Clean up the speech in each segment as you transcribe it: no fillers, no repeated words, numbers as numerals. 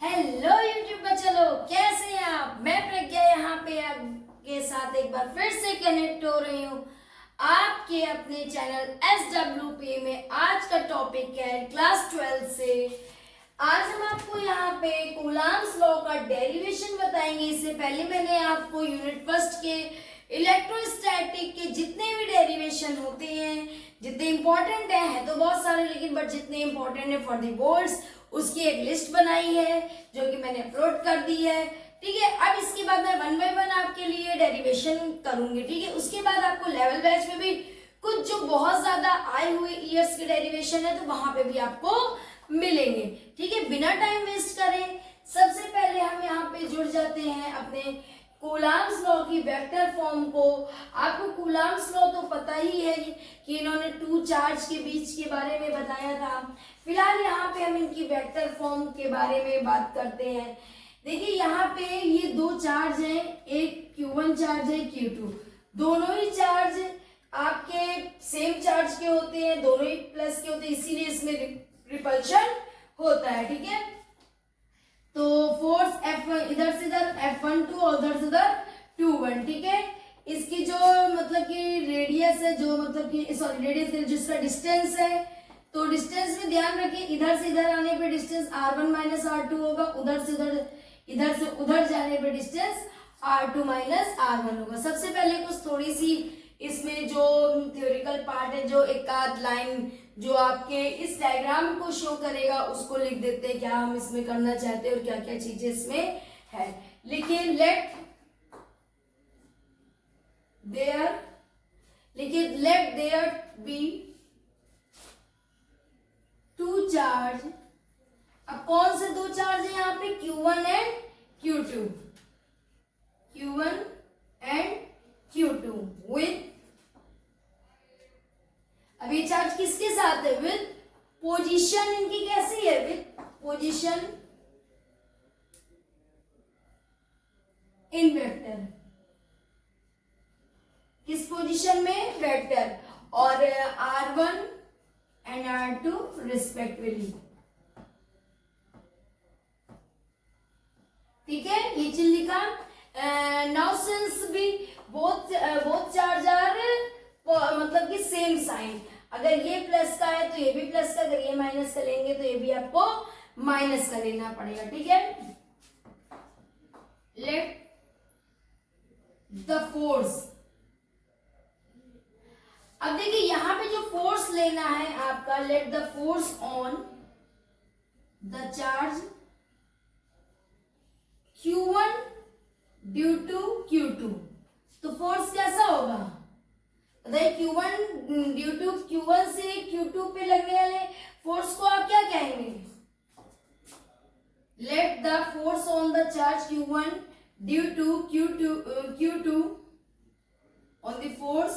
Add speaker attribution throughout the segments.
Speaker 1: Hello YouTube बच्चे लोग, कैसे हैं आप। मैं प्रज्ञा यहाँ पे आपके साथ एक बार फिर से कनेक्ट हो रही हूँ आपके अपने चैनल SWP में। आज का टॉपिक है क्लास 12 से। आज हम आपको यहाँ पे कूलाम्स लॉ का डेरिवेशन बताएंगे। इससे पहले मैंने आपको यूनिट फर्स्ट के इलेक्ट्रोस्टैटिक के जितने भी डेरिवेशन होते हैं, जितने इंपॉर्टेंट है तो बहुत सारे, लेकिन बट जितने इंपॉर्टेंट है फॉर दी बोर्ड्स, उसकी एक लिस्ट बनाई है जो कि मैंने अपलोड कर दी है। ठीक है, अब इसके बाद मैं वन बाय वन आपके लिए डेरिवेशन करूंगी। ठीक है, उसके बाद आपको लेवल बैच में भी कुछ जो बहुत ज्यादा आए हुए ईयर्स के डेरिवेशन है तो वहां पे भी आपको मिलेंगे। ठीक है, बिना टाइम वेस्ट करें सबसे पहले हम यहाँ पे जुड़ जाते हैं अपने कूलाम्स लॉ की वेक्टर फॉर्म को। आपको कूलाम्स लॉ तो पता ही है कि इन्होंने टू चार्ज के बीच के बारे में बताया था। फिलहाल यहाँ पे हम इनकी वेक्टर फॉर्म के बारे में बात करते हैं। देखिए यहाँ पे ये दो चार्ज हैं, एक Q1 चार्ज है, Q2। दोनों ही चार्ज आपके सेम चार्ज के होते हैं, दोनों ही प्लस के होते हैं, इसीलिए इसमें रिपल्शन होता है। ठीक है, तो फोर्स F1 इधर से इधर F12 और उधर से उधर 21। ठीक है, इसकी जो मतलब कि रेडियस है, जो मतलब कि सॉरी रेडियस जिसका डिस्टेंस है, तो डिस्टेंस में ध्यान रखिए इधर से इधर आने पे डिस्टेंस R1 माइनस R2 होगा, उधर से उधर जाने पे डिस्टेंस R2 माइनस R1 होगा। सबसे पहले कुछ थोड़ी सी इसमें जो थ्योरिकल पार्ट है, जो एक आध लाइन जो आपके इस डायग्राम को शो करेगा उसको लिख देते हैं, क्या हम इसमें करना चाहते हैं और क्या क्या चीजें इसमें है। लिखिए let there be two charge. अब कौन से दो चार्ज है यहाँ पे, Q1 and Q2, Q1 and Q2 with, अब ये चार्ज किसके साथ है, विथ पोजीशन इनकी कैसी है, विथ पोजीशन इन वेक्टर। किस पोजीशन में, वेक्टर, और R1 एंड R2 रिस्पेक्टिवली। ठीक है, ये चीज लिखा। नाउ सिंस भी बोथ चार्ज आर मतलब कि सेम साइन, अगर ये प्लस का है तो ये भी प्लस का, अगर ये माइनस का लेंगे तो ये भी आपको माइनस का लेना पड़ेगा। ठीक है, लेट द फोर्स। अब देखिए यहां पे जो फोर्स लेना है आपका, let the force on the charge Q1 due to Q2। तो फोर्स कैसा होगा, Q1 ड्यू टू Q1 से Q2 पे लगने वाले फोर्स को आप क्या कहेंगे, let the force on the charge Q1 due to Q2 on the force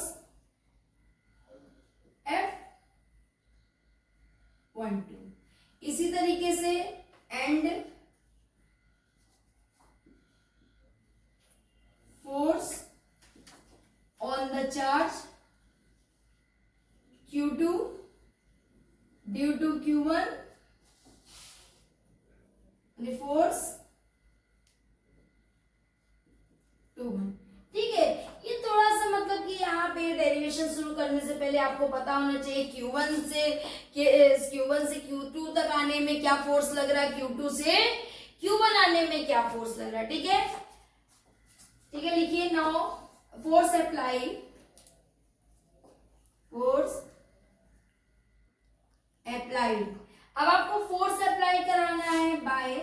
Speaker 1: F12। इसी तरीके से and force on the charge Q2 due to Q1 the force 21। ठीक है, ये थोड़ा सा मतलब कि यहाँ पे डेरिवेशन शुरू करने से पहले आपको पता होना चाहिए Q1 से Q2 तक आने में क्या फोर्स लग रहा है, Q2 से Q1 आने में क्या फोर्स लग रहा है। ठीक है, ठीक है, लिखिए now force apply, force applied. अब आपको फोर्स अप्लाई कराना है बाय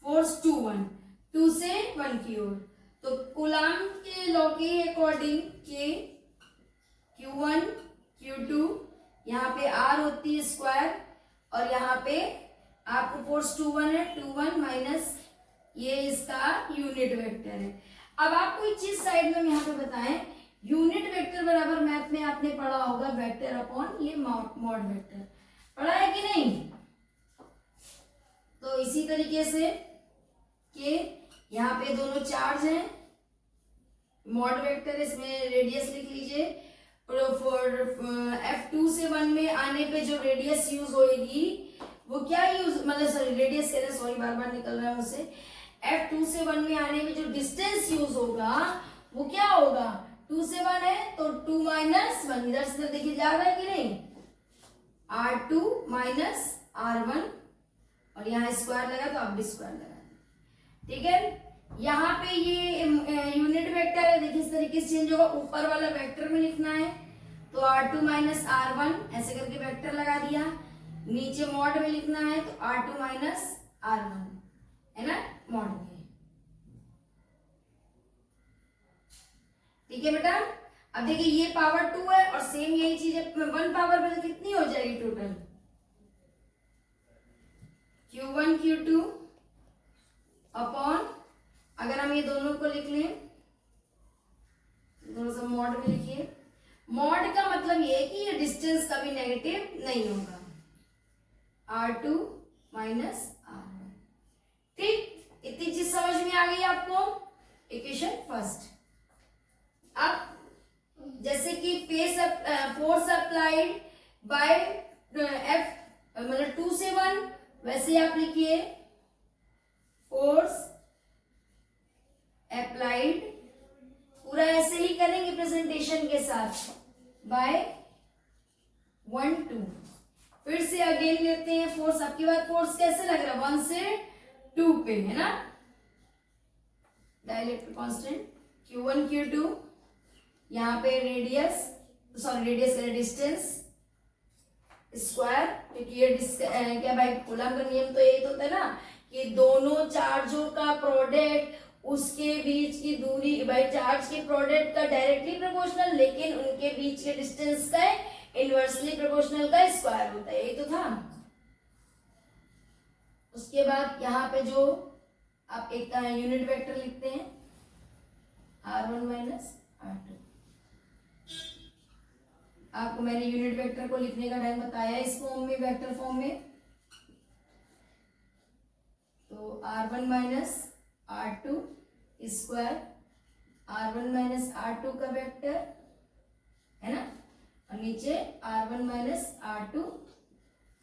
Speaker 1: फोर्स 2 से 1 की ओर। तो कूलाम के लॉ के अकॉर्डिंग के Q1 Q2 यहाँ पे R होती है स्क्वायर, और यहाँ पे आपको फोर्स 21 है, 21 माइनस ये इसका यूनिट वेक्टर है। अब आपको एक चीज साइड में यहाँ पे बताएं, यूनिट वेक्टर बराबर मैथ में आपने पढ़ा होगा वेक्टर अपॉन ये मॉड वेक्टर, पढ़ा है कि नहीं। तो इसी तरीके से कि यहाँ पे दोनों चार्ज हैं, मॉड वेक्टर, इसमें रेडियस लिख लीजिए। फॉर F2 से 1 में आने पे जो रेडियस यूज होगी वो क्या यूज मतलब सॉरी रेडियस कह रहे हैं, सॉरी बार बार निकल रहा है मुझसे। F2 से 1 में आने में जो डिस्टेंस यूज होगा वो क्या होगा, 2 से 1 है तो 2 माइनस 1, इधर से देखिए जा रहा है कि नहीं, R2 माइनस R1 और यहाँ स्क्वायर लगा तो आप भी स्क्वायर लगा, ठीक है। यहाँ पे ये यूनिट वेक्टर है, देखिए इस तरीके से चेंज होगा, ऊपर वाला वेक्टर में लिखना है तो R2 माइनस R1 ऐसे करके वेक्टर लगा दिया, नीचे मॉड में लिखना है तो R2 माइनस R1 है ना, मॉड में, ठीक है बेटा। अब देखिए ये पावर 2 है और सेम यही चीज है 1 पावर में तो कितनी हो जाएगी टोटल, Q1 Q2 अपॉन, अगर हम ये दोनों को लिख लें, थोड़ा सा मॉड में लिखिए, मॉड का मतलब ये कि ये डिस्टेंस कभी नेगेटिव नहीं होगा, R2 माइनस R1, ठीक। इतनी चीज समझ में आ गई आपको, इक्वेशन फर्स्ट। अब जैसे कि फोर्स अप्लाइड बाय F मतलब 2 से 1, वैसे आप लिखिए फोर्स अप्लाइड, पूरा ऐसे ही करेंगे प्रेजेंटेशन के साथ, बाय 1 2, फिर से अगेन लेते हैं फोर्स, आपके बाद फोर्स कैसे लग रहा है 1 से 2 पे है ना, डाइलेक्ट्रिक कांस्टेंट Q1 Q2, यहाँ पे रेडियस का डिस्टेंस स्क्वायर, क्योंकि ये क्या भाई कूलम का नियम तो यही तो होता है ना कि दोनों चार्जों का प्रोडक्ट उसके बीच की दूरी बाई चार्ज के प्रोडक्ट का डायरेक्टली प्रोपोर्शनल, लेकिन उनके बीच के डिस्टेंस का इनवर्सली प्रोपोर्शनल का स्क्वायर होता है, यही तो था। उसके बाद यहाँ पे जो आप एक यूनिट वेक्टर लिखते हैं R1 माइनस R2, आपको मैंने यूनिट वेक्टर को लिखने का ढंग बताया इस फॉर्म में, वेक्टर फॉर्म में, तो R1 minus R2 square, R1 minus R2 का वेक्टर है ना, और नीचे R1 माइनस R2,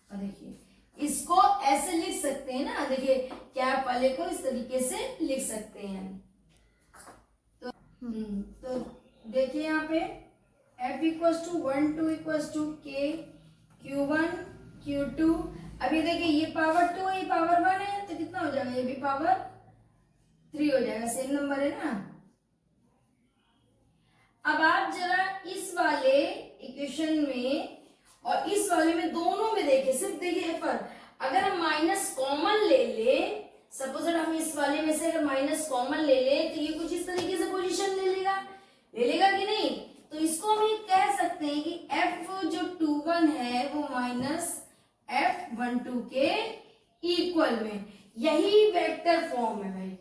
Speaker 1: और देखिए इसको ऐसे लिख सकते हैं ना, देखिए कैप वाले को इस तरीके से लिख सकते हैं, तो देखिए यहाँ पे F equals to 1 2 equals to K Q1 Q2, अभी देखिए ये पावर 2 है, ये पावर 1 है, तो कितना हो जाएगा, ये भी पावर 3 हो जाएगा, सेम नंबर है ना। अब आप जरा इस वाले इक्वेशन में और इस वाले में दोनों में देखिए, सिर्फ देखिए पर अगर हम माइनस कॉमन ले ले, सपोज हम इस वाले में से अगर माइनस कॉमन ले ले तो ये कुछ इस तरीके से पोजीशन ले लेगा कि नहीं, तो इसको हम ये कह सकते हैं कि F जो 21 है वो माइनस F12 के इक्वल में, यही वेक्टर फॉर्म है भाई,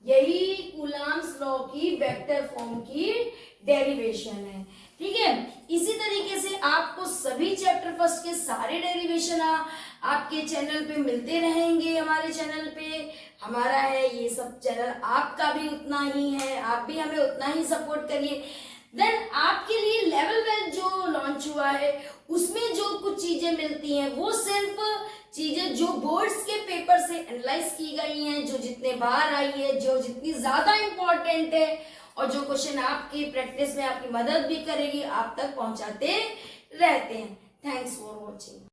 Speaker 1: यही कूलम्स लॉ की वेक्टर फॉर्म की डेरिवेशन है, ठीक है। इसी तरीके से आपको सभी चैप्टर फर्स्ट के सारे डेरिवेशन आपके चैनल पे मिलते रहेंगे, हमारे चैनल पे, हमारा है ये सब चैनल, आपका भी उतना ही है, आप भी हमें उतना ही सपोर्ट करिए। देन आपके लिए लेवल 12 जो लॉन्च हुआ है उसमें जो कुछ चीजें मिलती हैं वो सिर्फ चीजें जो बोर्ड्स के पेपर से एनालाइज की गई हैं, जो जितने बार आई है, जो जितनी ज्यादा इंपॉर्टेंट है और जो क्वेश्चन आपकी प्रैक्टिस में आपकी मदद भी करेगी, आप तक पहुंचाते रहते हैं। Thanks for watching.